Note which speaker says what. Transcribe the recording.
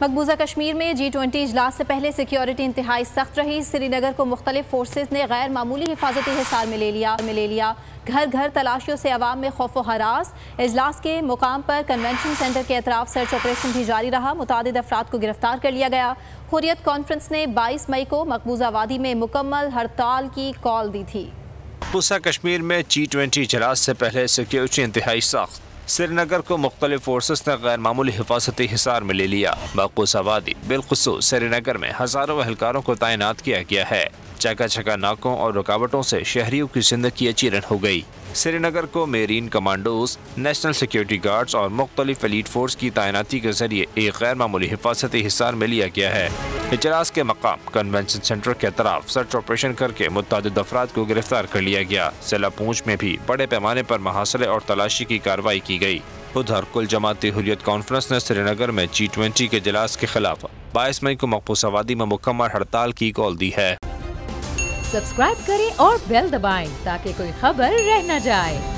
Speaker 1: مقبوضہ کشمیر میں G20 اجلاس سے پہلے سیکیورٹی انتہائی سخت رہی۔ سری نگر کو مختلف فورسز نے غیر معمولی حفاظتی حصار میں لے لیا۔ گھر گھر تلاشیوں سے عوام میں خوف و ہراس۔ اجلاس کے مقام پر کنونشن سینٹر کے اطراف سرچ آپریشن بھی جاری رہا۔ متعدد افراد کو گرفتار کر لیا گیا۔ حریت کانفرنس نے 22 مئی کو مقبوضہ وادی میں مکمل ہڑتال کی کال دی تھی۔
Speaker 2: مقبوضہ کشمیر میں G20 اجلاس سے پہلے سیکیورٹی انتہائی سخت۔ سری نگر کو مختلف فورسز نے غیر معمولی حفاظتی حصار میں لے لیا۔ مقبوضہ وادی بالخصوص سری نگر میں ہزاروں اہلکاروں کو تعینات کیا گیا ہے۔ جگہ جگہ ناکوں اور رکاوٹوں سے شہریوں کی زندگی چیرن ہو گئی۔ سری نگر کو marine commandos, national security guards اور مختلف ایلیٹ فورس کی تعیناتی کے ذریعے ایک غیر معمولی حفاظتی حصار میں لیا گیا ہے۔ اجلاس کے مقام کنونشن سینٹر کے اطراف سرچ آپریشن کر کے متعدد افراد کو گرفتار کر لیا گیا۔ ضلع پونچھ میں بھی بڑے پیمانے پر محاصرے اور تلاشی کی کارروائی کی گئی۔ ادھر کل جماعتی حریت کانفرنس نے سری نگر میں G20 کے اجلاس کے خلاف 22 مئی کو مقبوضہ وادی میں مکمل ہڑتال کی کال دی ہے۔
Speaker 3: سبسکرائب کریں اور بیل دبائیں تاکہ کوئی خبر رہ نہ جائے۔